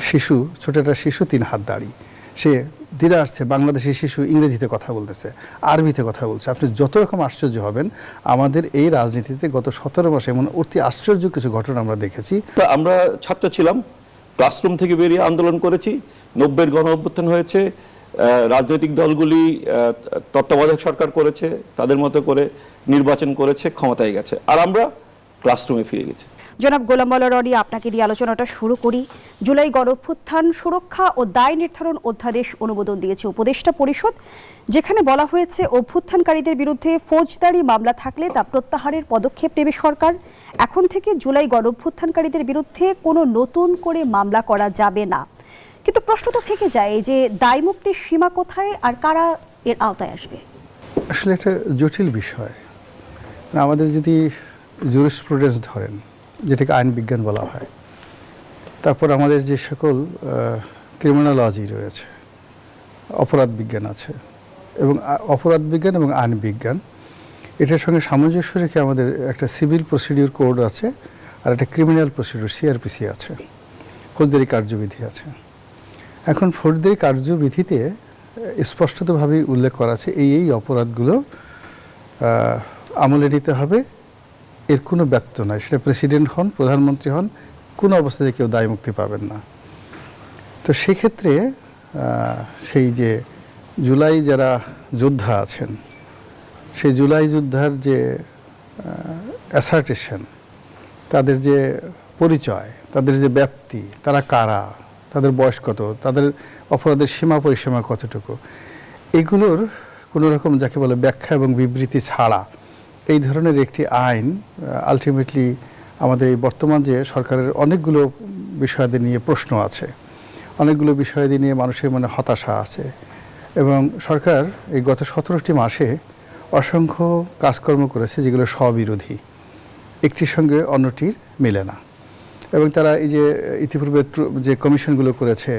শিশু, ছোট একটা শিশু 3 হাত দাড়ি, সে ধীরে আসছে, বাংলাদেশি শিশু ইংরেজিতে কথা বলতেছে, আরবিতে কথা বলছে। আপনি যত রকম আশ্চর্য হবেন। আমাদের এই রাজনীতিতে গত 17 মাসে এমন অতি আশ্চর্য কিছু ঘটনা আমরা দেখেছি। আমরা ছাত্র ছিলাম, ক্লাসরুম থেকে বেরিয়ে আন্দোলন করেছি, 90-এর গণ অভ্যুত্থান হয়েছে, রাজনৈতিক দলগুলি তত্ত্বাবধায়ক সরকার করেছে, তাদের মতো করে নির্বাচন করেছে, ক্ষমতায় গেছে, আর আমরা ক্লাসরুমে ফিরে গেছি। জনাব গোলাম মাওলা রনি, আপনাকে দিয়ে আলোচনাটা শুরু করি। জুলাই গণঅভ্যুত্থান সুরক্ষা ও দায় নির্ধারণ অধ্যাদেশ অনুমোদন দিয়েছে উপদেষ্টা পরিষদ, যেখানে বলা হয়েছে অভ্যুত্থানকারীদের বিরুদ্ধে ফৌজদারি মামলা থাকলে তা প্রত্যাহারের পদক্ষেপ নেবে সরকার। এখন থেকে জুলাই গণঅভ্যুত্থানকারীদের বিরুদ্ধে কোনো নতুন করে মামলা করা যাবে না। কিন্তু প্রশ্নটা থেকে যায় যে দায় মুক্তির সীমা কোথায় আর কারা এর আওতায় আসবে? আসলে একটা জটিল বিষয়। আমাদের যদি জুরিসপ্রুডেন্স ধরেন, যেটাকে আইন বিজ্ঞান বলা হয়, তারপর আমাদের যে সকল ক্রিমিনোলজি রয়েছে, অপরাধ বিজ্ঞান আছে, এবং অপরাধ বিজ্ঞান এবং আইন বিজ্ঞান, এটার সঙ্গে সামঞ্জস্য রেখে আমাদের একটা সিভিল প্রসিডিউর কোড আছে, আর একটা ক্রিমিনাল প্রসিডিউর সিআরপিসি আছে, ফৌজদারি কার্যবিধি আছে। এখন ফৌজদারি কার্যবিধিতে স্পষ্টতভাবেই উল্লেখ করা আছে এই অপরাধগুলো আমলে নিতে হবে, এর কোনো ব্যর্থ নয়, সেটা প্রেসিডেন্ট হন, প্রধানমন্ত্রী হন, কোনো অবস্থাতে কেউ দায় মুক্তি পাবেন না। তো সেক্ষেত্রে সেই যে জুলাই যারা যোদ্ধা আছেন, সেই জুলাই যোদ্ধার যে অ্যাসার্টেশন, তাদের যে পরিচয়, তাদের যে ব্যাপ্তি, তারা কারা, তাদের বয়স কত, তাদের অপরাধের সীমা পরিসীমা কতটুকু, এগুলোর কোনো রকম যাকে বলে ব্যাখ্যা এবং বিবৃতি ছাড়া এই ধরনের একটি আইন আলটিমেটলি আমাদের এই বর্তমান যে সরকারের অনেকগুলো বিষয়াদি নিয়ে প্রশ্ন আছে, অনেকগুলো বিষয়াদি নিয়ে মানুষের মনে হতাশা আছে, এবং সরকার এই গত 17টি মাসে অসংখ্য কাজকর্ম করেছে যেগুলো স্ববিরোধী, একটির সঙ্গে অন্যটির মেলে না। এবং তারা এই যে ইতিপূর্বে যে কমিশনগুলো করেছে,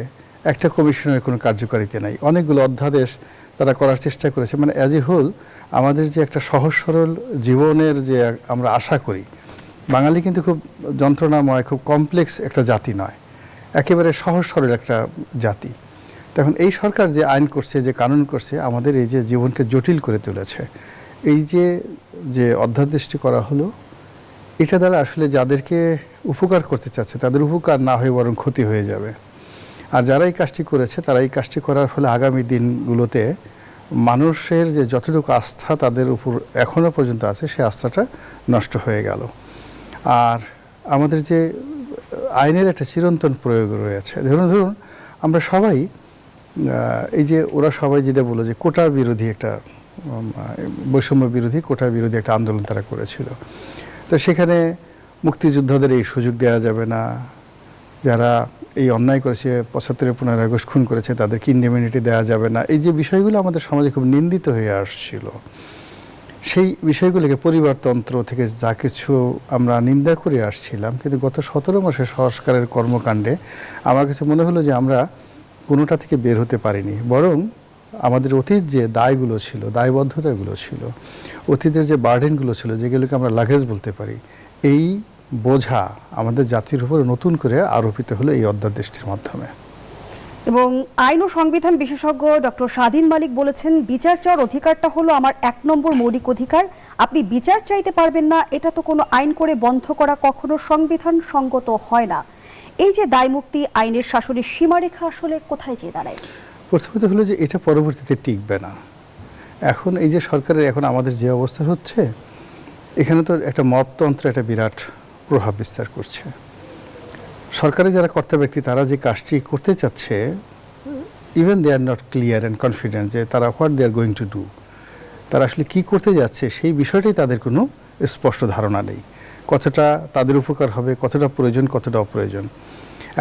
একটা কমিশনের কোনো কার্যকারিতা নাই, অনেকগুলো অধ্যাদেশ তারা করার চেষ্টা করেছে। মানে অ্যাজ এ হোল আমাদের যে একটা সহজ সরল জীবনের যে আমরা আশা করি, বাঙালি কিন্তু খুব যন্ত্রণাময়, খুব কমপ্লেক্স একটা জাতি নয়, একেবারে সহজ সরল একটা জাতি। তখন এই সরকার যে আইন করছে, যে কানুন করছে, আমাদের এই যে জীবনকে জটিল করে তুলেছে। এই যে অধ্যাদেশটি করা হলো, এটা দ্বারা আসলে যাদেরকে উপকার করতে চাচ্ছে তাদের উপকার না হয়ে বরং ক্ষতি হয়ে যাবে। আর যারা এই কাজটি করেছে, তারা এই কাজটি করার ফলে আগামী দিনগুলোতে মানুষের যে যতটুকু আস্থা তাদের উপর এখনও পর্যন্ত আছে, সেই আস্থাটা নষ্ট হয়ে গেল। আর আমাদের যে আইনের একটা চিরন্তন প্রয়োগ রয়েছে, ধরুন আমরা সবাই এই যে ওরা সবাই যেটা বলো যে কোটা বিরোধী একটা বৈষম্য বিরোধী, কোটা বিরোধী একটা আন্দোলন তারা করেছিল। তো সেখানে মুক্তিযোদ্ধাদের এই সুযোগ দেওয়া যাবে না, যারা এই অন্যায় করেছে, 75 15 আগস্ট খুন করেছে, তাদেরকে ইন্ডেমনিটি দেওয়া যাবে না, এই যে বিষয়গুলো আমাদের সমাজে খুব নিন্দিত হয়ে আসছিল, সেই বিষয়গুলোকে পরিবারতন্ত্র থেকে যা কিছু আমরা নিন্দা করে আসছিলাম, কিন্তু গত 17 মাসের সংস্কারের কর্মকাণ্ডে আমার কাছে মনে হলো যে আমরা কোনোটা থেকে বের হতে পারিনি, বরং আমাদের অতীত যে দায়গুলো ছিল, দায়বদ্ধতাগুলো ছিল, অতীতের যে বার্ডেনগুলো ছিল, যেগুলোকে আমরা লাগেজ বলতে পারি, এই বোঝা আমাদের জাতির উপর নতুন করে আরোপিত হলো এই অধ্যাদেশটির মাধ্যমে। এবং আইন ও সংবিধান বিশেষজ্ঞ ডক্টর স্বাধীন মালিক বলেছেন, বিচার চাওয়ার অধিকারটা হলো আমার 1 নম্বর মৌলিক অধিকার, আপনি বিচার চাইতে পারবেন না, এটা তো কোনো আইন করে বন্ধ করা কখনো সংবিধান সঙ্গত হয় না। এই যে দায় মুক্তি আইনের শাসনের সীমারেখা আসলে কোথায় যেয়ে দাঁড়ায়? প্রথমত হলো যে এটা পরবর্তীতে টিকবে না। এখন এই যে সরকারের এখন আমাদের যে অবস্থা হচ্ছে, এখানে তো একটা মততন্ত্র একটা বিরাট প্রভাব বিস্তার করছে। সরকারের যারা কর্তা ব্যক্তি, তারা যে কাজটি করতে চাচ্ছে, even they are not clear and confident যে তারা what they are going to do, তারা আসলে কী করতে যাচ্ছে সেই বিষয়টাই তাদের কোনো স্পষ্ট ধারণা নেই। কতটা তাদের উপকার হবে, কতটা প্রয়োজন, কতটা অপ্রয়োজন।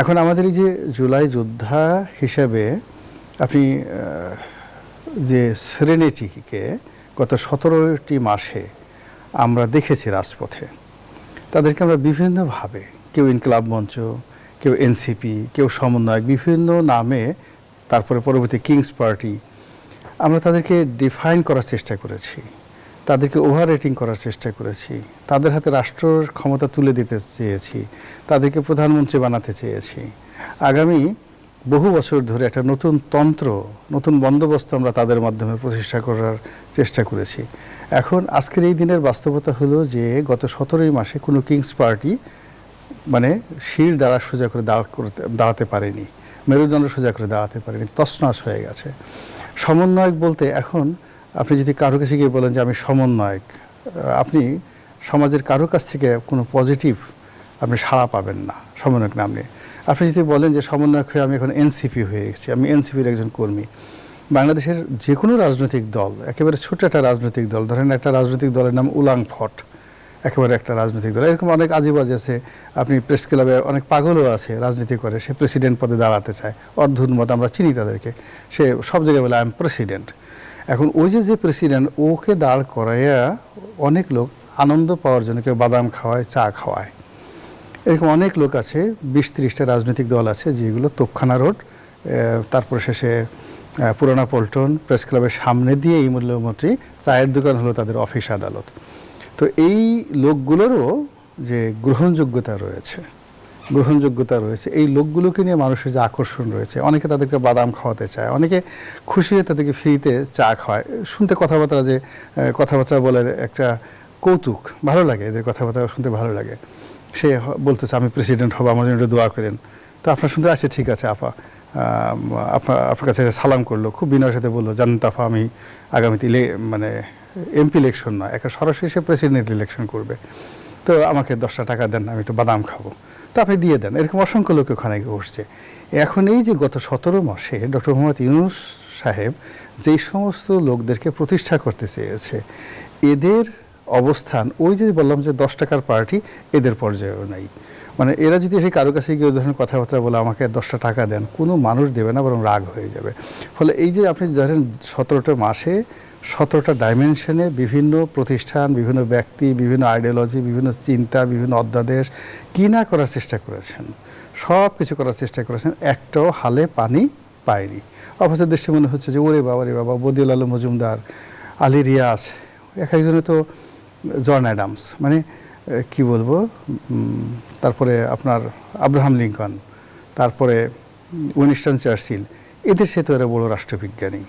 এখন আমাদের এই যে জুলাই যোদ্ধা হিসাবে আপনি যে সেরেনিটিকে গত 17টি মাসে আমরা দেখেছি রাজপথে, তাদেরকে আমরা বিভিন্নভাবে, কেউ ইনকলাব মঞ্চ, কেউ এনসিপি, কেউ সমন্বয়ক, বিভিন্ন নামে, তারপরে পরবর্তী কিংস পার্টি, আমরা তাদেরকে ডিফাইন করার চেষ্টা করেছি, তাদেরকে ওভার রেটিং করার চেষ্টা করেছি, তাদের হাতে রাষ্ট্রের ক্ষমতা তুলে দিতে চেয়েছি, তাদেরকে প্রধানমন্ত্রী বানাতে চেয়েছি। আগামী বহু বছর ধরে একটা নতুন তন্ত্র, নতুন বন্দোবস্ত আমরা তাদের মাধ্যমে প্রতিষ্ঠা করার চেষ্টা করেছি। এখন আজকের এই দিনের বাস্তবতা হলো যে গত 17 মাসে কোনো কিংস পার্টি মানে শির দ্বারা সোজা করে দাঁড়াতে পারেনি, মেরুদণ্ড সোজা করে দাঁড়াতে পারেনি, তছনছ হয়ে গেছে। সমন্বয়ক বলতে এখন আপনি যদি কারো কাছে গিয়ে বলেন যে আমি সমন্বয়ক, আপনি সমাজের কারো কাছ থেকে কোনো পজিটিভ আপনি সাড়া পাবেন না সমন্বয়ক নাম নিয়ে। আপনি যদি বলেন যে সমন্বয়ক হয়ে আমি এখন এনসিপি হয়ে গেছি, আমি এনসিপির একজন কর্মী, বাংলাদেশের যে কোনো রাজনৈতিক দল, একেবারে ছোট একটা রাজনৈতিক দল, ধরেন একটা রাজনৈতিক দলের নাম উলাং ফট, একেবারে একটা রাজনৈতিক দল, এরকম অনেক আজিবাজি আছে। আপনি প্রেস ক্লাবে অনেক পাগলও আছে, রাজনীতি করে, সে প্রেসিডেন্ট পদে দাঁড়াতে চায়, অর্ধুন্মত, আমরা চিনি তাদেরকে, সে সব জায়গায় বলে আই এম প্রেসিডেন্ট। এখন ওই যে প্রেসিডেন্ট, ওকে দাঁড় করাইয়া অনেক লোক আনন্দ পাওয়ার জন্য কেউ বাদাম খাওয়ায়, চা খাওয়ায়, এরকম অনেক লোক আছে। 20-30টা রাজনৈতিক দল আছে যেগুলো তোপখানা রোড, তারপর শেষে পুরানা পল্টন, প্রেস ক্লাবের সামনে দিয়ে এই মূল্যমন্ত্রী, চায়ের দোকান হলো তাদের অফিস আদালত। তো এই লোকগুলোরও যে গ্রহণযোগ্যতা রয়েছে, এই লোকগুলোকে নিয়ে মানুষের যে আকর্ষণ রয়েছে, অনেকে তাদেরকে বাদাম খাওয়াতে চায়, অনেকে খুশি হয়ে তাদেরকে ফ্রিতে চা খাওয়ায়, শুনতে কথাবার্তা বলে একটা কৌতুক, ভালো লাগে, এদের কথাবার্তা শুনতে ভালো লাগে। সে বলতেছে আমি প্রেসিডেন্ট হব, আমার জন্য একটু দোয়া করেন। তো আপনার শুনতে আছে, ঠিক আছে আপা, আপনার কাছে সালাম করলো, খুব বিনয়ের সাথে বললো, জানেন তো আপা, আমি আগামীতে মানে এমপি ইলেকশন নয়, একটা সরাসরি সে প্রেসিডেন্ট ইলেকশন করবে, তো আমাকে 10টা টাকা দেন, আমি একটু বাদাম খাবো। তো আপনি দিয়ে দেন। এরকম অসংখ্য লোক ওখানে বসছে। এখন এই যে গত 17 মাসে ডক্টর মোহাম্মদ ইউনূস সাহেব যেই সমস্ত লোকদেরকে প্রতিষ্ঠা করতে চেয়েছে, এদের অবস্থান ওই যে বললাম যে 10 টাকার পার্টি, এদের পর্যায়েও নাই। মানে এরা যদি এসে কারো কাছে গিয়ে ধরনের কথাবার্তা বলে আমাকে 10টা টাকা দেন, কোনো মানুষ দেবে না, বরং রাগ হয়ে যাবে। ফলে এই যে আপনি ধরেন 17টা মাসে 17টা ডাইমেনশনে বিভিন্ন প্রতিষ্ঠান, বিভিন্ন ব্যক্তি, বিভিন্ন আইডিওলজি, বিভিন্ন চিন্তা, বিভিন্ন অধ্যাদেশ কি না করার চেষ্টা করেছেন, সব কিছু করার চেষ্টা করেছেন, একটাও হালে পানি পায়নি। অবশ্য দেশে মনে হচ্ছে যে ওরে বাবা, বদিউল আলম মজুমদার, আলী রিয়াজ, এক একজনে তো জন অ্যাডামস, মানে কি বলবো, তারপরে আপনার আব্রাহাম লিঙ্কন, তারপরে উইনস্টন চার্চিল, এদের সাথে এরা বড় রাষ্ট্রবিজ্ঞানী,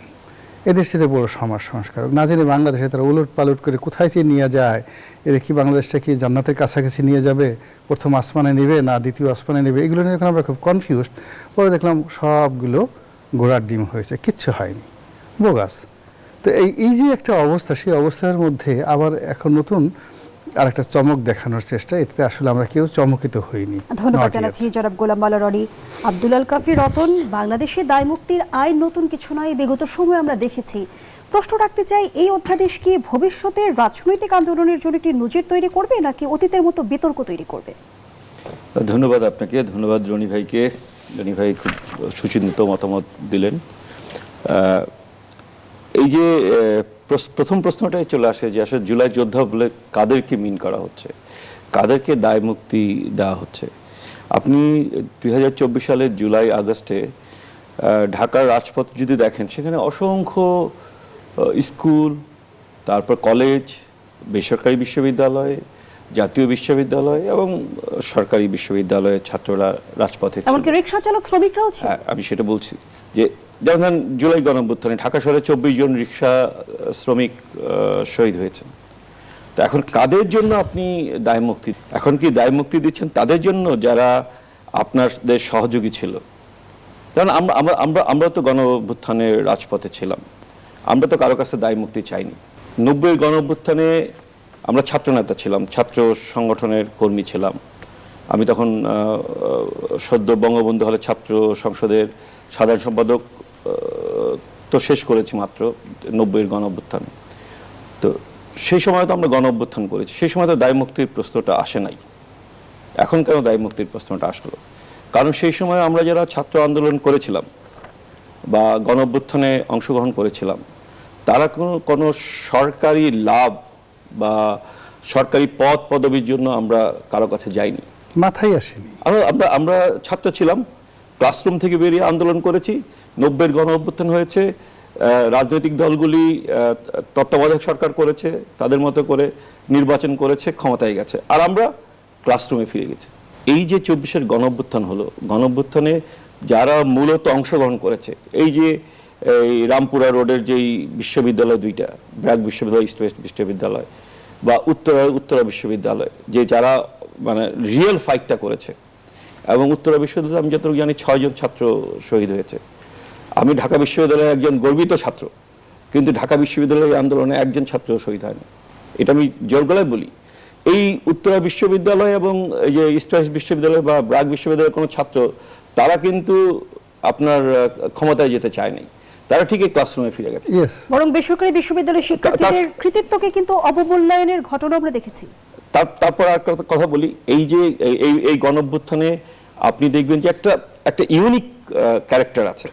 এদের সাথে বড় সমাজ সংস্কারক, না জানি বাংলাদেশে তারা উলট পালট করে কোথায় চেয়ে নিয়ে যায়। এরা কি বাংলাদেশটা কি জান্নাতের কাছাকাছি নিয়ে যাবে, প্রথম আসমানে নেবে না দ্বিতীয় আসমানে নেবে, এগুলো নিয়ে এখন আমরা খুব কনফিউজড। পরে দেখলাম সবগুলো ঘোড়ার ডিম হয়েছে, কিচ্ছু হয়নি, বোগাস। তো এই যে একটা অবস্থা, সেই অবস্থার মধ্যে আবার এখন নতুন আর একটা চমক দেখানোর চেষ্টা, এটাতে আসলে আমরা কেউ চমকিত হইনি। ধন্যবাদ জানাচ্ছি জনাব গোলাম মাওলা রনি। আব্দুল আল কাফি রতন, বাংলাদেশে দায় মুক্তির আইন নতুন কিছু নয়, বিগত সময় আমরা দেখেছি। প্রশ্ন রাখতে চাই, এই অধ্যাদেশ কি ভবিষ্যতের রাজনৈতিক আন্দোলনের জন্য একটি নজির তৈরি করবে, নাকি অতীতের মতো বিতর্ক তৈরি করবে? ধন্যবাদ আপনাকে, ধন্যবাদ রনি ভাইকে। রনি ভাই খুব সুচিন্তিত মতামত দিলেন। এই যে প্রথম প্রশ্নটাই চলে আসে যে আসলে জুলাই যোদ্ধা বলে কাদেরকে মিন করা হচ্ছে, কাদেরকে দায় মুক্তি দেওয়া হচ্ছে। আপনি 2024 সালের জুলাই আগস্টে ঢাকার রাজপথ যদি দেখেন, সেখানে অসংখ্য স্কুল, তারপর কলেজ, বেসরকারি বিশ্ববিদ্যালয়, জাতীয় বিশ্ববিদ্যালয় এবং সরকারি বিশ্ববিদ্যালয়ের ছাত্ররা রাজপথে ছিল। এমনকি রিকশা চালক, শ্রমিকরাও ছিল। আমি সেটা বলছি যে যেমন জুলাই গণঅভ্যুত্থানে ঢাকা শহরে 24 জন রিকশা শ্রমিক শহীদ হয়েছেন। তো এখন কাদের জন্য আপনি দায় মুক্তি, এখন কি দায় মুক্তি দিচ্ছেন তাদের জন্য যারা আপনাদের সহযোগী ছিল? কারণ আমরা তো গণঅভ্যুত্থানে রাজপথে ছিলাম, আমরা তো কারো কাছে দায় মুক্তি চাইনি। 90-এর গণঅভ্যুত্থানে আমরা ছাত্রনেতা ছিলাম, ছাত্র সংগঠনের কর্মী ছিলাম। আমি তখন সদ্য বঙ্গবন্ধু হলে ছাত্র সংসদের সাধারণ সম্পাদক তো শেষ করেছি মাত্র 90-এর গণঅভ্যুত্থানে। তো সেই সময় তো আমরা গণঅভ্যুত্থান করেছি, সেই সময় তো দায় মুক্তির প্রশ্নটা আসে নাই। এখন কেন দায় মুক্তির প্রশ্নটা আসলো? কারণ সেই সময় আমরা যারা ছাত্র আন্দোলন করেছিলাম বা গণঅভ্যুত্থানে অংশগ্রহণ করেছিলাম, তারা কোনো সরকারি লাভ বা সরকারি পদ পদবীর জন্য আমরা কারো কাছে যাইনি, মাথায় আসেনি। আমরা ছাত্র ছিলাম, ক্লাসরুম থেকে বেরিয়ে আন্দোলন করেছি। 90-এর গণঅভ্যুত্থান হয়েছে, রাজনৈতিক দলগুলি তত্ত্বাবধায়ক সরকার করেছে, তাদের মতো করে নির্বাচন করেছে, ক্ষমতায় গেছে, আর আমরা ক্লাসরুমে ফিরে গেছি। এই যে 24-এর গণঅভ্যুত্থান হলো, গণঅভ্যুত্থানে যারা মূলত অংশগ্রহণ করেছে, এই যে এই রামপুরা রোডের যেই বিশ্ববিদ্যালয় দুইটা, ব্র্যাক বিশ্ববিদ্যালয়, ইস্ট ওয়েস্ট বিশ্ববিদ্যালয় বা উত্তরা বিশ্ববিদ্যালয়, যে যারা মানে রিয়েল ফাইটটা করেছে, এবং উত্তরা বিশ্ববিদ্যালয়ে আমি যতটুকু জানি 6 জন ছাত্র শহীদ হয়েছে। আমি ঢাকা বিশ্ববিদ্যালয়ের একজন গর্বিত ছাত্র, কিন্তু ঢাকা বিশ্ববিদ্যালয়ের আন্দোলনে একজন ছাত্র শহীদ হয়নি, এটা আমি জোর গলায় বলি। এই উত্তরা বিশ্ববিদ্যালয় এবং এই যে ইস্ট ওয়েস্ট বিশ্ববিদ্যালয় বা ব্র্যাক বিশ্ববিদ্যালয়ের কোনো ছাত্র, তারা কিন্তু আপনার ক্ষমতায় যেতে চায় নাই, তারা ঠিকই ক্লাসরুমে ফিরে গেছে। বরং বেসরকারি বিশ্ববিদ্যালয়ের শিক্ষার্থীদের কৃতিত্বকে কিন্তু অবমূল্যায়নের ঘটনা আমরা দেখেছি। তারপর আর কথা বলি, এই যে এই গণঅভ্যুত্থানে আপনি দেখবেন যে একটা ইউনিক ক্যারেক্টার আছে।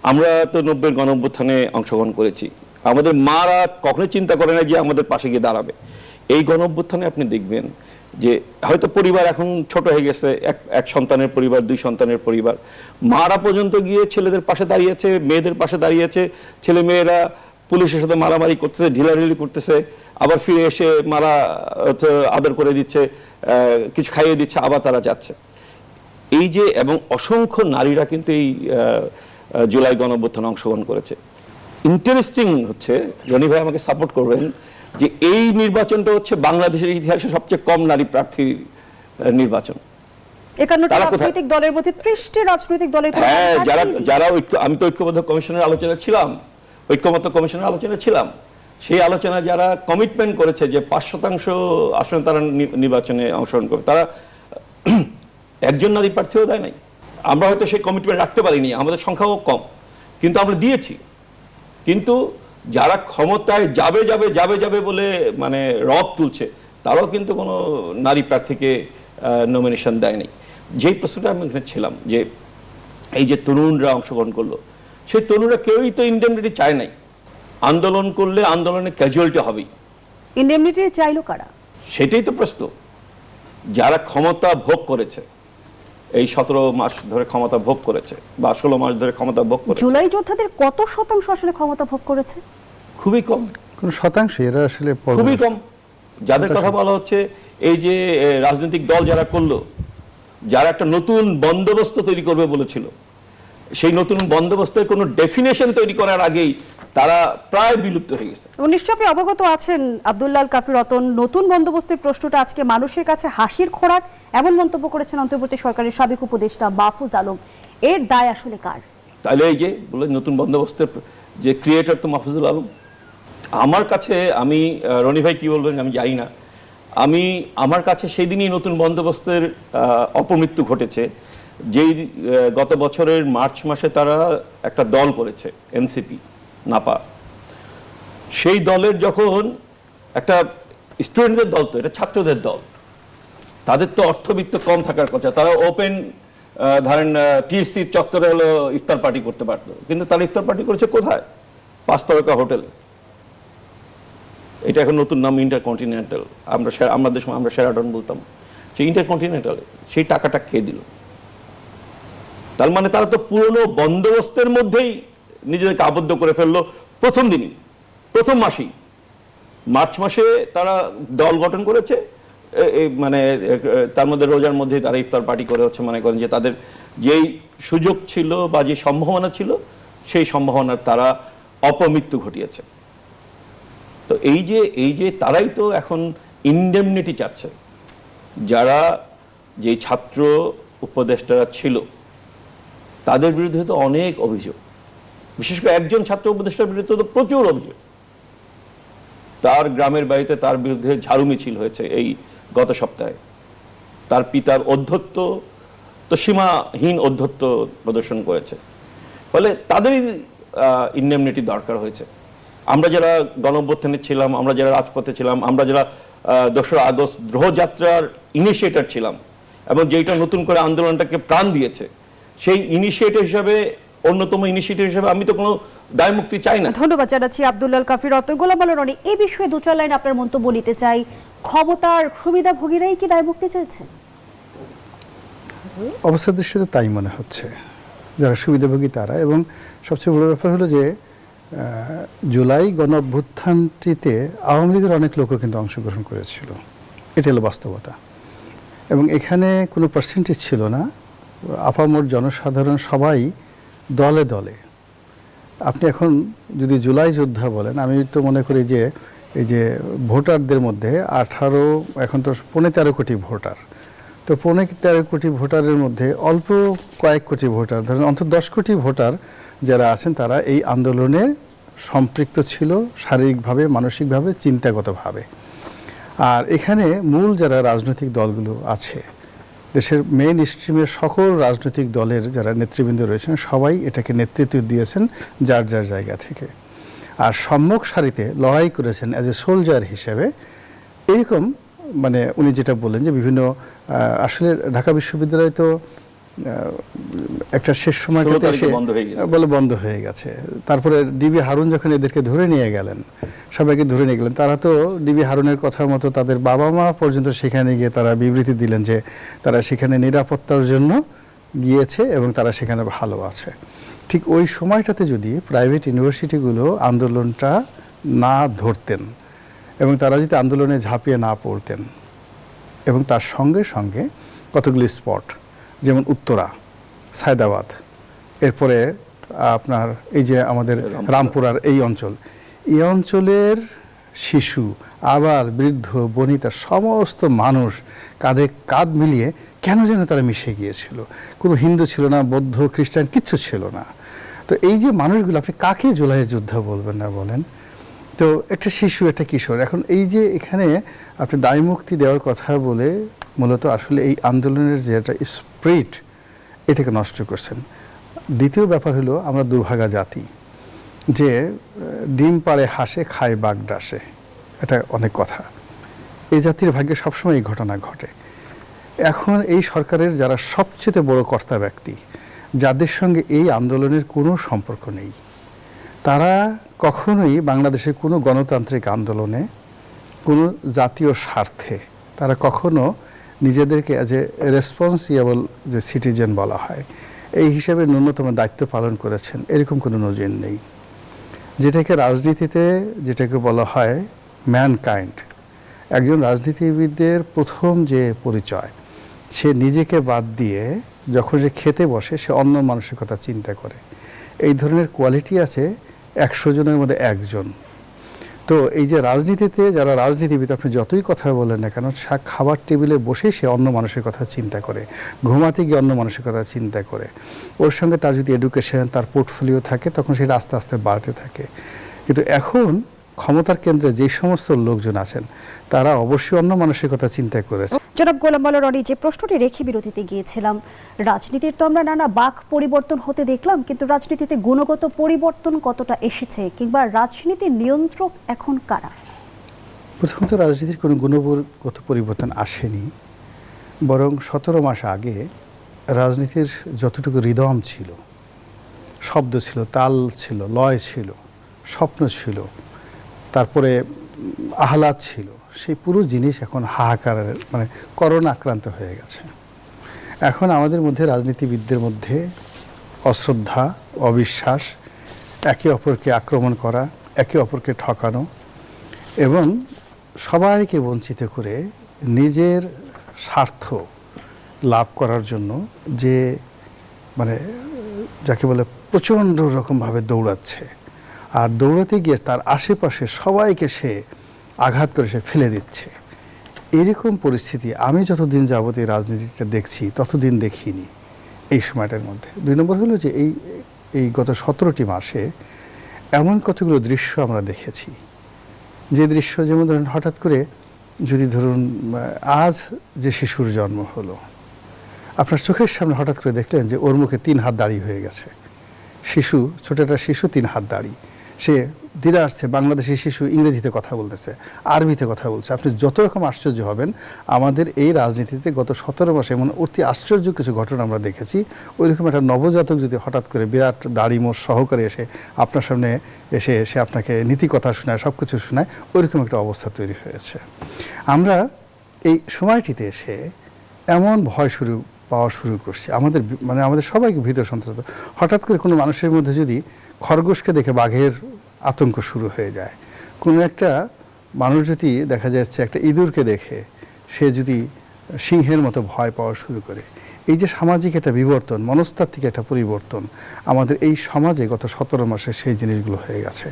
আমরা তো 90-এর গণঅভ্যুত্থানে অংশগ্রহণ করেছি, আমাদের মারা কখনোই চিন্তা করে না যে আমাদের পাশে গিয়ে দাঁড়াবে। এই গণঅভ্যুত্থানে আপনি দেখবেন যে হয়তো পরিবার এখন ছোট হয়ে গেছে, এক সন্তানের পরিবার, 2 সন্তানের পরিবার, মারা পর্যন্ত গিয়ে ছেলেদের পাশে দাঁড়িয়েছে, মেয়েদের পাশে দাঁড়িয়েছে, ছেলে মেয়েরা পুলিশের সাথে মারামারি করতেছে, ঢিলাঢিলি করতেছে, আবার ফিরে এসে মারা আদর করে দিচ্ছে, কিছু খাইয়ে দিচ্ছে, আবার তারা যাচ্ছে। এই যে, এবং অসংখ্য নারীরা কিন্তু এই জুলাই গণঅভ্যুত্থানে অংশগ্রহণ করেছে। ইন্টারেস্টিং হচ্ছে, রনি ভাই আমাকে সাপোর্ট করবেন, যে এই নির্বাচনটা হচ্ছে বাংলাদেশের ইতিহাসে সবচেয়ে কম নারী প্রার্থীর নির্বাচন। 51টা রাজনৈতিক দলের মধ্যে 30টি রাজনৈতিক দলের, হ্যাঁ, যারা আমি তো ঐক্যবদ্ধ কমিশনের আলোচনা ছিলাম, ঐক্যমত্য কমিশনের আলোচনা ছিলাম, সেই আলোচনা যারা কমিটমেন্ট করেছে যে 5% আসনে তারা নির্বাচনে অংশগ্রহণ করবে, তারা একজন নারী প্রার্থীও দেয় নাই। আমরা হয়তো সেই কমিটমেন্ট রাখতে পারিনি, আমাদের সংখ্যাও কম, কিন্তু আমরা দিয়েছি। কিন্তু যারা ক্ষমতায় যাবে যাবে যাবে যাবে বলে মানে রব তুলছে, তারাও কিন্তু কোনো নারী প্রার্থীকে নমিনেশন দেয়নি। যেই প্রশ্নটা আমি এখানে ছিলাম, যে এই যে তরুণরা অংশগ্রহণ করলো, সেই তরুণরা কেউই তো ইন্ডেমনিটি চায় নাই। আন্দোলন করলে আন্দোলনে ক্যাজুয়ালিটি হবেই। ইন্ডেমনিটি চাইলো কারা? সেটাই তো প্রশ্ন। যারা ক্ষমতা ভোগ করেছে, এই 17 মাস ধরে ক্ষমতা ভোগ করেছে বা 16 মাস ধরে ক্ষমতা ভোগ করেছে। জুলাই যোদ্ধাদের কত শতাংশ আসলে ক্ষমতা ভোগ করেছে? খুবই কম। কোন শতাংশ, এরা আসলে খুবই কম। যাদের কথা বলা হচ্ছে, এই যে রাজনৈতিক দল যারা করলো, যারা একটা নতুন বন্দোবস্ত তৈরি করবে বলেছিল, সেই নতুন বন্দোবস্তের কোনো ডেফিনেশন তৈরি করার আগেই তারা প্রায় বিলুপ্ত হয়ে গেছে। এবং নিশ্চয়ই আপনি অবগত আছেন আব্দুল্লাহ আল কাফি রতন, নতুন বন্দোবস্তের প্রশ্নটা আজকে মানুষের কাছে হাসির খোরাক, এমন মন্তব্য করেছেন অন্তর্বর্তী সরকারের সাবেক উপদেষ্টা মাহফুজ আলম। এর দায় আসলে কার? তাহলে এই যে বলে নতুন বন্দোবস্তের যে ক্রিয়েটর তো মাহফুজুল আলম। আমার কাছে, আমি রনি ভাই কি বলবেন আমি জানি না, আমার কাছে সেই দিনই নতুন বন্দোবস্তের অপমৃত্যু ঘটেছে, যেই গত বছরের মার্চ মাসে তারা একটা দল করেছে, এনসিপি নাপা। সেই দলের যখন একটা স্টুডেন্টদের দল, তো এটা ছাত্রদের দল, তাদের তো অর্থবিত্ত কম থাকার কথা, তারা ওপেন ধরেন টিএসসি চত্বরে হলো ইফতার পার্টি করতে পারতো, কিন্তু তারা ইফতার পার্টি করেছে কোথায়? 5 তারকা হোটেলে। এটা এখন নতুন নাম ইন্টারকন্টিনেন্টাল, আমাদের সময় আমরা শেরাটন বলতাম, সেই ইন্টারকন্টিনেন্টালে সেই টাকাটা কে দিল? তার মানে তারা তো পুরনো বন্দোবস্তের মধ্যেই নিজেদেরকে আবদ্ধ করে ফেললো। প্রথম দিনই, প্রথম মাসেই, মার্চ মাসে তারা দল গঠন করেছে, মানে তার মধ্যে রোজার মধ্যেই তারা ইফতার পার্টি করে হচ্ছে মনে করেন যে তাদের যেই সুযোগ ছিল বা যে সম্ভাবনা ছিল, সেই সম্ভাবনার তারা অপমৃত্যু ঘটিয়েছে। তো এই যে তারাই তো এখন ইন্ডেমনিটি চাচ্ছে। যারা যে ছাত্র উপদেষ্টারা ছিল, তাদের বিরুদ্ধে তো অনেক অভিযোগ, বিশেষ করে একজন ছাত্র উপদেষ্টার বিরুদ্ধে তো প্রচুর অভিযোগ। তার গ্রামের বাড়িতে তার বিরুদ্ধে ঝাড়ু মিছিল হয়েছে এই গত সপ্তাহে। তার পিতার অধ্যত্ব তো সীমাহীন অধ্যত্ব প্রদর্শন করেছে, ফলে তাদেরই ইন্ডেমনিটি দরকার হয়েছে। আমরা যারা গণঅভ্যুত্থানে ছিলাম, আমরা যারা রাজপথে ছিলাম, আমরা যারা 2রা আগস্ট দ্রোহযাত্রার ইনিশিয়েটর ছিলাম, এবং যেটা নতুন করে আন্দোলনটাকে প্রাণ দিয়েছে, সেই ইনিশিয়েটর হিসাবে, অন্যতম ইনিশিয়েটর হিসাবে আমি তো কোনো দায় মুক্তি চাই না। ধন্যবাদ জানাচ্ছি আব্দুল্লাহ আল কাফি রতন। গোলাম আলী রনি, এই বিষয়ে 2-4 লাইন আপনার মন্তব্য নিতে চাই। ক্ষমতার সুবিধাভোগীরাই কি দায় মুক্তি চাইছে? অবস্থার দৃষ্টিতে তাই মনে হচ্ছে, যারা সুবিধাভোগী তারা। এবং সবচেয়ে বড় ব্যাপার হলো যে জুলাই গণঅভ্যুত্থানটিতে আওয়ামী লীগের অনেক লোকও কিন্তু অংশগ্রহণ করেছিল, এটা হলো বাস্তবতা। এবং এখানে কোনো পার্সেন্টেজ ছিল না, আপামর জনসাধারণ সবাই দলে দলে। আপনি এখন যদি জুলাই যোদ্ধা বলেন, আমি তো মনে করি যে এই যে ভোটারদের মধ্যে 18, এখন তো 15-13 কোটি ভোটার, তো 15-13 কোটি ভোটারের মধ্যে অল্প কয়েক কোটি ভোটার, ধরেন অন্তত 10 কোটি ভোটার যারা আছেন তারা এই আন্দোলনে সম্পৃক্ত ছিল শারীরিকভাবে, মানসিকভাবে, চিন্তাগতভাবে। আর এখানে মূল যারা রাজনৈতিক দলগুলো আছে, দেশের মেইন স্ট্রিমের সকল রাজনৈতিক দলের যারা নেতৃবৃন্দ রয়েছেন সবাই এটাকে নেতৃত্ব দিয়েছেন যার যার জায়গা থেকে। আর সম্মুখ সারিতে লড়াই করেছেন অ্যাজ এ সোলজার হিসেবে। এরকম মানে উনি যেটা বললেন যে বিভিন্ন আসলে ঢাকা বিশ্ববিদ্যালয় তো একটা শেষ সময়টাতে এসে বলে বন্ধ হয়ে গেছে। তারপরে ডিবি হারুন যখন এদেরকে ধরে নিয়ে গেলেন, সবাইকে ধরে নিয়ে গেলেন, তারা তো ডিবি হারুনের কথা মতো তাদের বাবা মা পর্যন্ত সেখানে গিয়ে তারা বিবৃতি দিলেন যে তারা সেখানে নিরাপত্তার জন্য গিয়েছে এবং তারা সেখানে ভালো আছে। ঠিক ওই সময়টাতে যদি প্রাইভেট ইউনিভার্সিটিগুলো আন্দোলনটা না ধরতেন এবং তারা যদি আন্দোলনে ঝাঁপিয়ে না পড়তেন, এবং তার সঙ্গে সঙ্গে কতগুলি স্পট যেমন উত্তরা, সায়দাবাদ, এরপরে আপনার এই যে আমাদের রামপুরার এই অঞ্চল, এই অঞ্চলের শিশু, আবাল, বৃদ্ধ, বনিতা সমস্ত মানুষ কাঁধে কাঁধ মিলিয়ে কেন যেন তারা মিশে গিয়েছিল। কোনো হিন্দু ছিল না, বৌদ্ধ, খ্রিস্টান কিচ্ছু ছিল না। তো এই যে মানুষগুলো, আপনি কাকে জুলাইয়ের যোদ্ধা বলবেন না বলেন? তো একটা শিশু, একটা কিশোর, এখন এই যে এখানে আপনি দায় মুক্তি দেওয়ার কথা বলে মূলত আসলে এই আন্দোলনের যে একটা স্পিরিট এটাকে নষ্ট করছেন। দ্বিতীয় ব্যাপার হলো আমরা দুর্ভাগা জাতি, যে ডিম পাড়ে হাসে খায় বাঘ ডাসে, এটা অনেক কথা। এই জাতির ভাগ্যে সবসময় এই ঘটনা ঘটে। এখন এই সরকারের যারা সবচেয়ে বড় কর্তা ব্যক্তি, যাদের সঙ্গে এই আন্দোলনের কোনো সম্পর্ক নেই, তারা কখনোই বাংলাদেশের কোনো গণতান্ত্রিক আন্দোলনে, কোনো জাতীয় স্বার্থে তারা কখনো নিজেদেরকে অ্যাজ এ রেসপন্সিবল যে সিটিজেন বলা হয় এই হিসেবে ন্যূনতম দায়িত্ব পালন করেছেন, এরকম কোনো নজির নেই। যেটাকে রাজনীতিতে যেটাকে বলা হয় ম্যানকাইন্ড, একজন রাজনীতিবিদের প্রথম যে পরিচয়, সে নিজেকে বাদ দিয়ে যখন সে খেতে বসে সে অন্য মানুষের কথা চিন্তা করে। এই ধরনের কোয়ালিটি আছে 100 জনের মধ্যে একজন। তো এই যে রাজনীতিতে যারা রাজনীতিবিদ, আপনি যতই কথা বলেন না কেন, খাবার টেবিলে বসেই সে অন্য মানুষের কথা চিন্তা করে, ঘুমাতে গিয়ে অন্য মানুষের কথা চিন্তা করে। ওর সঙ্গে তার যদি এডুকেশন, তার পোর্টফোলিও থাকে, তখন সেটা আস্তে আস্তে বাড়তে থাকে। কিন্তু এখন ক্ষমতার কেন্দ্রে যে সমস্ত লোকজন আছেন তারা অবশ্যই অন্য মানুষের কথা চিন্তা করেছে। জনাব গোলাম মাওলা রনি, যে প্রশ্নটি রেখে বিরতিতে গিয়েছিলাম, রাজনীতির তো আমরা নানা বাক পরিবর্তন হতে দেখলাম, কিন্তু রাজনীতিতে গুণগত পরিবর্তন কতটা এসেছে, কিংবা রাজনীতির নিয়ন্ত্রক এখন কারা? প্রথমত রাজনীতির কোনো গুণগত পরিবর্তন আসেনি, বরং 17 মাস আগে রাজনীতির যতটুকু রিদম ছিল, শব্দ ছিল, তাল ছিল, লয় ছিল, স্বপ্ন ছিল, তারপরে আহ্লাদ ছিল, সেই পুরো জিনিস এখন হাহাকারের মানে করোনা আক্রান্ত হয়ে গেছে। এখন আমাদের মধ্যে রাজনীতিবিদদের মধ্যে অশ্রদ্ধা, অবিশ্বাস, একে অপরকে আক্রমণ করা, একে অপরকে ঠকানো এবং সবাইকে বঞ্চিত করে নিজের স্বার্থ লাভ করার জন্য যে মানে যাকে বলে প্রচণ্ড রকমভাবে দৌড়াচ্ছে, আর দৌড়াতে গিয়ে তার আশেপাশে সবাইকে সে আঘাত করে সে ফেলে দিচ্ছে। এরকম পরিস্থিতি আমি যতদিন যাবত এই রাজনীতিটা দেখছি ততদিন দেখিনি এই সময়টার মধ্যে। 2 নম্বর হলো যে এই গত 17টি মাসে এমন কতগুলো দৃশ্য আমরা দেখেছি, যে দৃশ্য যেমন ধরুন হঠাৎ করে যদি ধরুন আজ যে শিশুর জন্ম হলো, আপনার চোখের সামনে হঠাৎ করে দেখলেন যে ওর মুখে 3 হাত দাড়ি হয়ে গেছে। শিশু, ছোট একটা শিশু, 3 হাত দাড়ি, সে ধীরে আসছে, বাংলাদেশি শিশু ইংরেজিতে কথা বলতেছে, আরবিতে কথা বলছে। আপনি যত রকম আশ্চর্য হবেন। আমাদের এই রাজনীতিতে গত 17 মাসে এমন অতি আশ্চর্য কিছু ঘটনা আমরা দেখেছি। ওইরকম একটা নবজাতক যদি হঠাৎ করে বিরাট দাড়ি মোষ সহকারে এসে আপনার সামনে এসে আপনাকে নীতি কথা শোনায়, সব কিছু শোনায়, ওইরকম একটা অবস্থা তৈরি হয়েছে। আমরা এই সময়টিতে এসে এমন ভয় পাওয়া শুরু করছি, আমাদের সবাইকে ভীত সন্ত্রস্ত। হঠাৎ করে কোনো মানুষের মধ্যে যদি খরগোশকে দেখে বাঘের আতঙ্ক শুরু হয়ে যায়, কোনো একটা মানুষ যদি দেখা যাচ্ছে একটা ইঁদুরকে দেখে সে যদি সিংহের মতো ভয় পাওয়া শুরু করে। এই যে সামাজিক একটা বিবর্তন, মনস্তাত্ত্বিক একটা পরিবর্তন আমাদের এই সমাজে গত 17 মাসে সেই জিনিসগুলো হয়ে গেছে।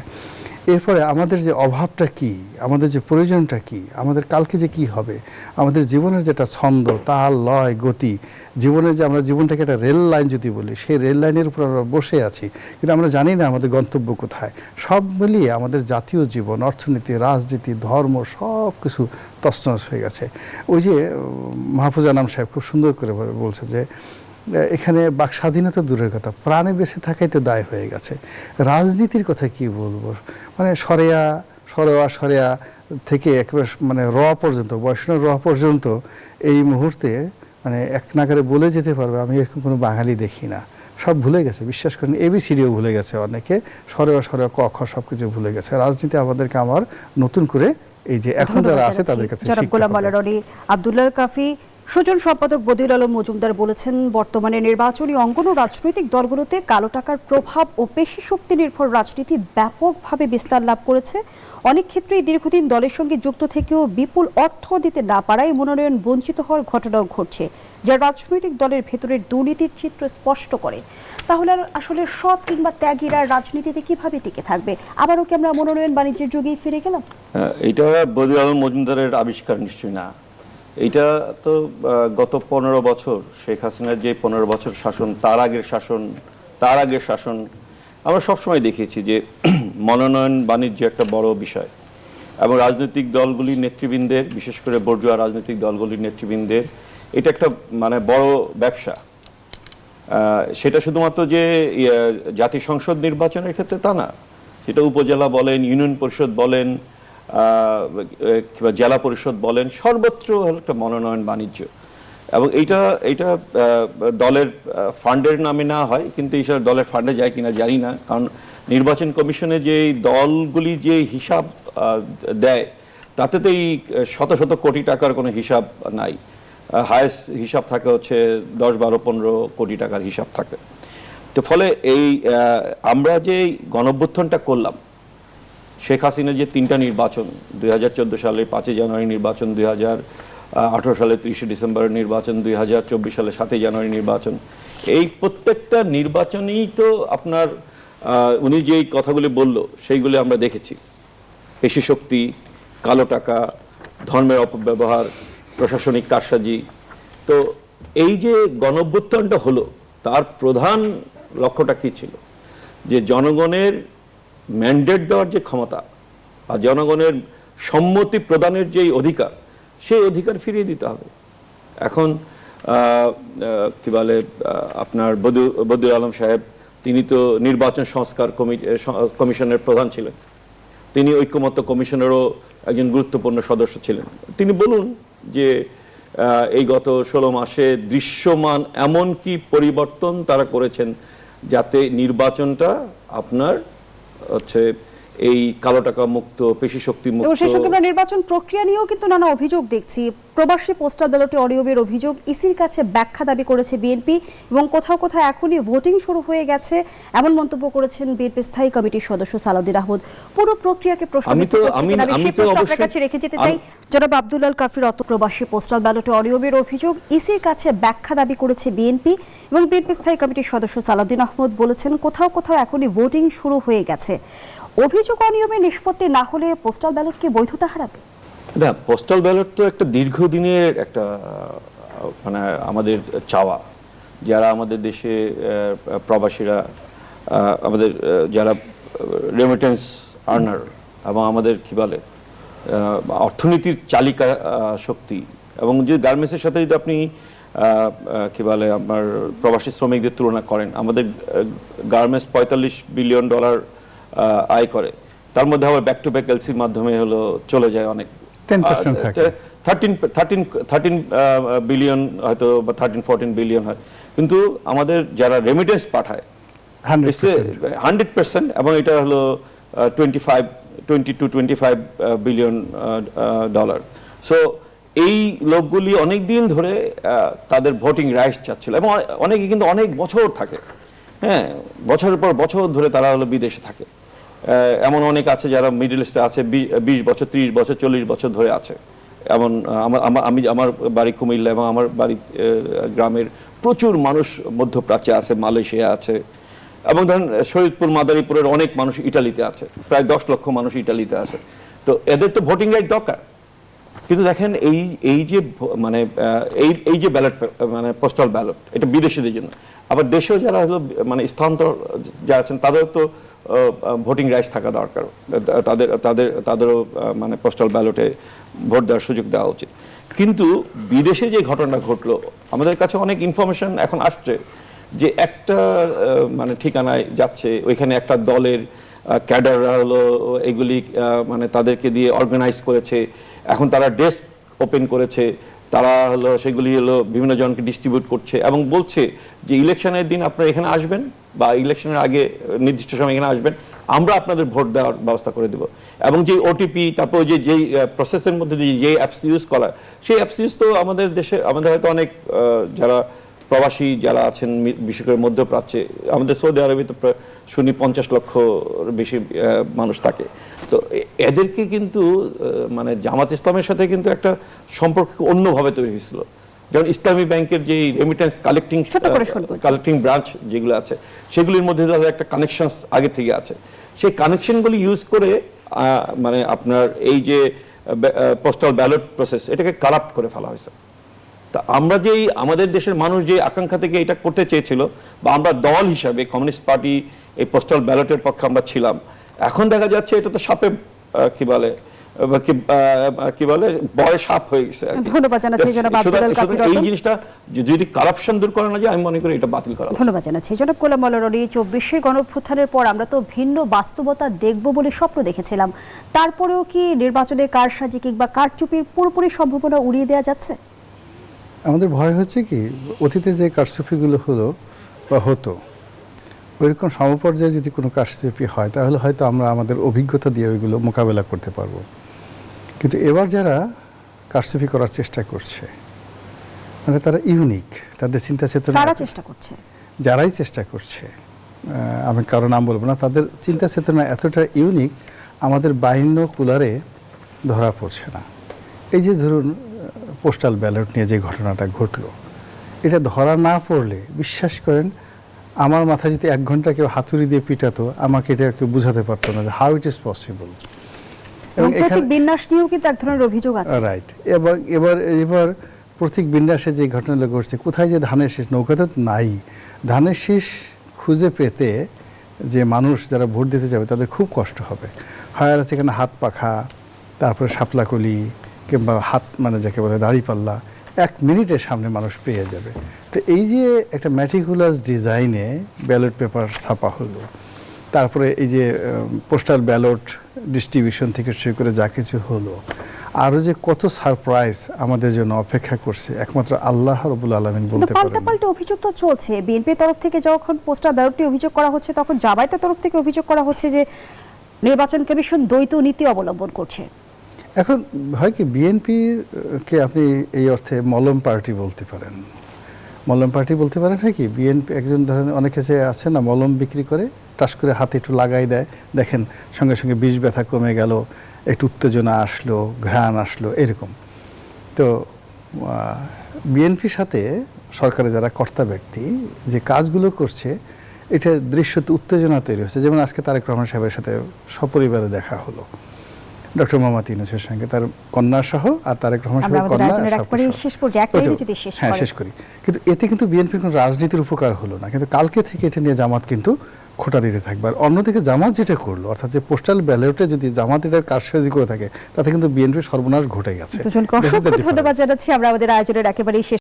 এরপরে আমাদের যে অভাবটা কি, আমাদের যে প্রয়োজনটা কি, আমাদের কালকে যে কি হবে, আমাদের জীবনের যেটা ছন্দ, তাল, লয়, গতি, জীবনের যে আমরা জীবনটাকে একটা রেল লাইন যদি বলি, সেই রেল লাইনের উপর আমরা বসে আছি, কিন্তু আমরা জানি না আমাদের গন্তব্য কোথায়। সব মিলিয়ে আমাদের জাতীয় জীবন, অর্থনীতি, রাজনীতি, ধর্ম সব কিছু তছনছ হয়ে গেছে। ওই যে মাহফুজ আনাম সাহেব খুব সুন্দর করে বলছে যে এখানে বাক স্বাধীনতা দূরের কথা, প্রাণে বেঁচে থাকাই তো দায় হয়ে গেছে। রাজনীতির কথা কি বলবো, মানে সরেয়া থেকে একেবারে মানে র পর্যন্ত, বৈষ্ণব র পর্যন্ত এই মুহূর্তে মানে এক নাগারে বলে যেতে পারবে আমি এরকম কোনো বাঙালি দেখি না। সব ভুলে গেছে, বিশ্বাস করেন, ABCDও ভুলে গেছে অনেকে, সরেয়া ক খ সব কিছু ভুলে গেছে। রাজনীতি আমাদেরকে আমার নতুন করে এই যে এখন যারা আছে তাদের কাছে জনাব গোলাম মাওলা রনি। আব্দুল্লাহ কাফি, সুজন সম্পাদক বদিউল আলম মজুমদার বলেছেন, বর্তমানে নির্বাচনী অঙ্গন ও রাজনৈতিক দলগুলোতে কালো টাকার প্রভাব ও পেশি শক্তি নির্ভর রাজনীতি ব্যাপকভাবে বিস্তার লাভ করেছে। অনেক ক্ষেত্রেই দীর্ঘদিন দলের সঙ্গে যুক্ত থেকেও বিপুল অর্থ দিতে না পারায় মনোনয়ন বঞ্চিত হওয়ার ঘটনাও ঘটছে, যা রাজনৈতিক দলের ভেতরের দুর্নীতির চিত্র স্পষ্ট করে। তাহলে আসলে সৎ কিংবা ত্যাগীরা রাজনীতিতে কিভাবে টিকে থাকবে? আবারও কি আমরা মনোনয়ন বাণিজ্যের যুগেই ফিরে গেলাম? এটা বদিউল আলম মজুমদারের আবিষ্কার নিশ্চয়ই না। এটা তো গত 15 বছর শেখ হাসিনার যে 15 বছর শাসন, তার আগের শাসন আমরা সবসময় দেখেছি যে মনোনয়ন বাণিজ্য একটা বড় বিষয়, এবং রাজনৈতিক দলগুলির নেতৃবৃন্দের, বিশেষ করে বর্জুয়া রাজনৈতিক দলগুলির নেতৃবৃন্দের এটা একটা মানে বড় ব্যবসা। সেটা শুধুমাত্র যে জাতীয় সংসদ নির্বাচনের ক্ষেত্রে তা না, সেটা উপজেলা বলেন, ইউনিয়ন পরিষদ বলেন, কিংবা জেলা পরিষদ বলেন, সর্বত্র একটা মনোনয়ন বাণিজ্য। এবং এইটা দলের ফান্ডের নামে না হয়, কিন্তু এইসব দলের ফান্ডে যায় কিনা জানি না, কারণ নির্বাচন কমিশনে যে দলগুলি যে হিসাব দেয় তাতে তো এই শত শত কোটি টাকার কোনো হিসাব নাই। হায়েস্ট হিসাব থাকে হচ্ছে 10, 12, 15 কোটি টাকার হিসাব থাকে। তো ফলে এই আমরা যে গণঅভ্যুত্থানটা করলাম, শেখ হাসিনার যে 3টা নির্বাচন, 2014 সালে 5 জানুয়ারি নির্বাচন, 2018 সালে 30 ডিসেম্বরের নির্বাচন, 2024 সালে 7 জানুয়ারি নির্বাচন, এই প্রত্যেকটা নির্বাচনেই তো আপনার উনি যেই কথাগুলি বলল সেইগুলি আমরা দেখেছি। পেশি শক্তি, কালো টাকা, ধর্মের অপব্যবহার, প্রশাসনিক কারসাজি। তো এই যে গণঅভ্যুত্থানটা হলো, তার প্রধান লক্ষ্যটা কী ছিল? যে জনগণের ম্যান্ডেট দেওয়ার যে ক্ষমতা বা জনগণের সম্মতি প্রদানের যে অধিকার, সেই অধিকার ফিরিয়ে দিতে হবে। এখন কি বলে আপনার বদিউল আলম সাহেব, তিনি তো নির্বাচন সংস্কার কমিশনের প্রধান ছিলেন, তিনি ঐক্যমত্য কমিশনেরও একজন গুরুত্বপূর্ণ সদস্য ছিলেন। তিনি বলুন যে এই গত 16 মাসে দৃশ্যমান এমন কি পরিবর্তন তারা করেছেন যাতে নির্বাচনটা আপনার হচ্ছে এই কালো টাকা মুক্ত, পেশি শক্তি মুক্ত। এবং সেই সঙ্গে আমরা নির্বাচন প্রক্রিয়া নিয়েও কিন্তু নানা অভিযোগ দেখছি। প্রবাসী পোস্টাল ব্যালটে অনিয়মের অভিযোগ, ইসির কাছে ব্যাখ্যা দাবি করেছে বিএনপি, এবং কোথাও কোথাও এখনই ভোটিং শুরু হয়ে গেছে এমন মন্তব্য করেছেন বিএনপি স্থায়ী কমিটির সদস্য সালাউদ্দিন আহমদ। পুরো প্রক্রিয়াকে প্রশ্নবিদ্ধ করছে কিনা আমি আপনার কাছে রেখে যেতে চাই। জনাব আব্দুল্লাহ কাফির, প্রবাসী পোস্টাল ব্যালটে অনিয়মের অভিযোগ, ইসির কাছে ব্যাখ্যা দাবি করেছে বিএনপি, এবং বিএনপি স্থায়ী কমিটির সদস্য সালাউদ্দিন আহমদ বলেছেন কোথাও কোথাও এখনই ভোটিং শুরু হয়ে গেছে। অভিযোগ অনিয়মের নিষ্পত্তি না হলে পোস্টাল ব্যালট কি বৈধতা হারাবে? না, পোস্টাল ব্যালট তো একটা দীর্ঘদিনের একটা মানে আমাদের চাওয়া। যারা আমাদের দেশে প্রবাসীরা, আমাদের যারা রেমিটেন্স আর্নার এবং আমাদের কি বলে অর্থনীতির চালিকা শক্তি, এবং যে গার্মেন্টসের সাথে যদি আপনি কি বলে আপনার প্রবাসী শ্রমিকদের তুলনা করেন, আমাদের গার্মেন্টস $45 বিলিয়ন আয় করে, তার মধ্যে আবার ব্যাক টু ব্যাক এলসির মাধ্যমে হলো চলে যায় অনেক 10% থাকে, 13 বিলিয়ন হয়তো বা 13-14 বিলিয়ন হয়, কিন্তু আমাদের যারা রেমিটেন্স পাঠায় 100%, এবং এটা হলো 20-25 বিলিয়ন ডলার। সো এই লোকগুলি অনেক দিন ধরে তাদের ভোটিং রাইটস চাচ্ছিল, এবং অনেকে কিন্তু অনেক বছর থাকে, হ্যাঁ, বছরের পর বছর ধরে তারা হলো বিদেশে থাকে। এমন অনেক আছে যারা মিডল ইস্টে আছে 20 বছর, 30 বছর, 40 বছর ধরে আছে। এমন আমার বাড়ি কুমিল্লা এবং আমার বাড়ি গ্রামের প্রচুর মানুষ মধ্যপ্রাচ্যে আছে, মালয়েশিয়া আছে, এবং ধরেন শহীদপুর মাদারীপুরের অনেক মানুষ ইটালিতে আছে, প্রায় 10 লক্ষ মানুষ ইটালিতে আছে। তো এদের তো ভোটিং রাইট দরকার, কিন্তু দেখেন এই যে মানে এই যে ব্যালট মানে পোস্টাল ব্যালট, এটা বিদেশিদের জন্য। আবার দেশেও যারা হলো মানে স্থানান্তর যারা আছেন তাদেরও তো ভোটিং রাইটস থাকা দরকার, তাদেরও মানে পোস্টাল ব্যালটে ভোট দেওয়ার সুযোগ দেওয়া উচিত। কিন্তু বিদেশে যে ঘটনা ঘটলো, আমাদের কাছে অনেক ইনফরমেশন এখন আসছে যে একটা মানে ঠিকানায় যাচ্ছে, ওইখানে একটা দলের ক্যাডাররা হলো এগুলি মানে তাদেরকে দিয়ে অর্গানাইজ করেছে, এখন তারা ডেস্ক ওপেন করেছে, তারা হলো সেগুলি হলো বিভিন্ন জনকে ডিস্ট্রিবিউট করছে এবং বলছে যে ইলেকশনের দিন আপনারা এখানে আসবেন বা ইলেকশনের আগে নির্দিষ্ট সময় এখানে আসবেন, আমরা আপনাদের ভোট দেওয়ার ব্যবস্থা করে দেব। এবং যে ওটিপি, তারপর যেই প্রসেসের মধ্যে যে অ্যাপস ইউজ করা, সেই অ্যাপস ইউজ তো আমাদের দেশে, আমাদের হয়তো অনেক যারা প্রবাসী যারা আছেন বিশেষ করে মধ্যপ্রাচ্যে, আমাদের সৌদি আরবে তো শুনি 50 লক্ষ বেশি মানুষ থাকে। তো এদেরকে কিন্তু মানে জামাত ইসলামের সাথে কিন্তু একটা সম্পর্ক অন্যভাবে তৈরি হয়েছিল। যেমন ইসলামী ব্যাংকের যে রেমিটেন্স কালেক্টিং ব্রাঞ্চ যেগুলো আছে, সেগুলির মধ্যে তাদের একটা কানেকশন আগে থেকে আছে। সেই কানেকশনগুলি ইউজ করে মানে আপনার এই যে পোস্টাল ব্যালট প্রসেস, এটাকে কারাপ্ট করে ফেলা হয়েছে। তা আমরা যেই আমাদের দেশের মানুষ যে আকাঙ্ক্ষা থেকে এটা করতে চেয়েছিল, বা আমরা দল হিসাবে কমিউনিস্ট পার্টি এই পোস্টাল ব্যালটের পক্ষে আমরা ছিলাম, এখন দেখা যাচ্ছে এটা তো সাপে কি বলে বয় সাপ হয়ে গেছে। ধন্যবাদ জানাচ্ছি জনাব আব্দুল কাফি রতন। এই জিনিসটা যদি কারাপশন দূর করা না যায়, আমি মনে করি এটা বাতিল করা। ধন্যবাদ জানাচ্ছি জনাব গোলাম মাওলা রনি। 24-এর গণঅভ্যুত্থানের পর আমরা তো ভিন্ন বাস্তবতা দেখব বলে স্বপ্ন দেখেছিলাম, তারপরেও কি নির্বাচনে কারসাজি কিংবা কারচুপির পুরোপুরি সম্ভাবনা উড়িয়ে দেওয়া যাচ্ছে? আমাদের ভয় হচ্ছে কি, অতীতে যে কারচুপিগুলো হলো বা হতো, ওইরকম সমপর্যায়ে যদি কোনো কারচুপি হয় তাহলে হয়তো আমরা আমাদের অভিজ্ঞতা দিয়ে ওইগুলো মোকাবেলা করতে পারবো। কিন্তু এবার যারা কারচুপি করার চেষ্টা করছে, মানে তারা ইউনিক, তাদের চিন্তা চেতনা, তারা চেষ্টা করছে, যারাই চেষ্টা করছে, আমি কারো নাম বলবো না, তাদের চিন্তা চেতনা এতটা ইউনিক, আমাদের বাইন্য কুলারে ধরা পড়ছে না। এই যে ধরুন পোস্টাল ব্যালট নিয়ে যে ঘটনাটা ঘটলো, এটা ধরা না পড়লে বিশ্বাস করেন আমার মাথায় যদি 1 ঘন্টা কেউ হাতুড়ি দিয়ে পিটাতো, আমাকে এটা কেউ বুঝাতে পারতো না যে হাউ ইট ইজ পসিবল। এবং এখানে বিন্যাস নিয়েও কিন্তু এক ধরনের অভিযোগ আছে। রাইট। এবং এবার প্রতীক বিন্যাসে যে ঘটনাগুলো ঘটছে, কোথায় যে ধানের শীষ, নৌকাতে নাই, ধানের শীষ খুঁজে পেতে যে মানুষ যারা ভোট দিতে যাবে তাদের খুব কষ্ট হবে। হয় আছে এখানে হাত পাখা, তারপরে শাপলাকলি, কিংবা হাত মানে যাকে বলে দাড়িপাল্লা, 1 মিনিটের সামনে মানুষ পেয়ে যাবে। তো এই যে একটা ম্যাটিকুলাস ডিজাইনে ব্যালট পেপার ছাপা হলো, তারপরে এই যে পোস্টাল ব্যালট ডিস্ট্রিবিউশন থেকে শুরু করে যা কিছু হলো, আরও যে কত সারপ্রাইজ আমাদের জন্য অপেক্ষা করছে, একমাত্র আল্লাহ রাব্বুল আলামিন বলতে পারেন। পাল্টা অভিযোগ তো চলছে। বিএনপির তরফ থেকে যখন পোস্টাল ব্যালটটি অভিযোগ করা হচ্ছে, তখন জামায়াতের তরফ থেকে অভিযোগ করা হচ্ছে যে নির্বাচন কমিশন দ্বৈত নীতি অবলম্বন করছে। এখন হয় কি, বিএনপিকে আপনি এই অর্থে মলম পার্টি বলতে পারেন, মলম পার্টি বলতে পারেন। হয় কি, বিএনপি একজন ধরেন অনেকে যে আছে না, মলম বিক্রি করে, টাস করে হাতে একটু লাগাই দেয়, দেখেন সঙ্গে সঙ্গে বিষ ব্যথা কমে গেল, একটু উত্তেজনা আসলো, ঘ্রাণ আসলো, এরকম। তো বিএনপির সাথে সরকারে যারা কর্তা ব্যক্তি যে কাজগুলো করছে, এটা দৃশ্যত উত্তেজনা তৈরি হচ্ছে। যেমন আজকে তারেক রহমান সাহেবের সাথে সপরিবারে দেখা হলো ডক্টর মোহাম্মদ ইউনূসের সঙ্গে, তার কন্যা সহ, আর তারেক রহমান সাহেবের কন্যা। হ্যাঁ, শেষ করি। কিন্তু এতে কিন্তু বিএনপির কোনো রাজনীতির উপকার হলো না, কিন্তু কালকে থেকে এটা নিয়ে জামাত কিন্তু খোঁটা দিতে থাকবে। আর অন্যদিকে জামাত যেটা করলো, অর্থাৎ যে পোস্টাল ব্যালটে যদি জামাত এটার কারসাজি করে থাকে, তাতে কিন্তু বিএনপির সর্বনাশ ঘটে গেছে। ধন্যবাদ জানাচ্ছি। আমরা আমাদের আয়োজনের একেবারেই শেষ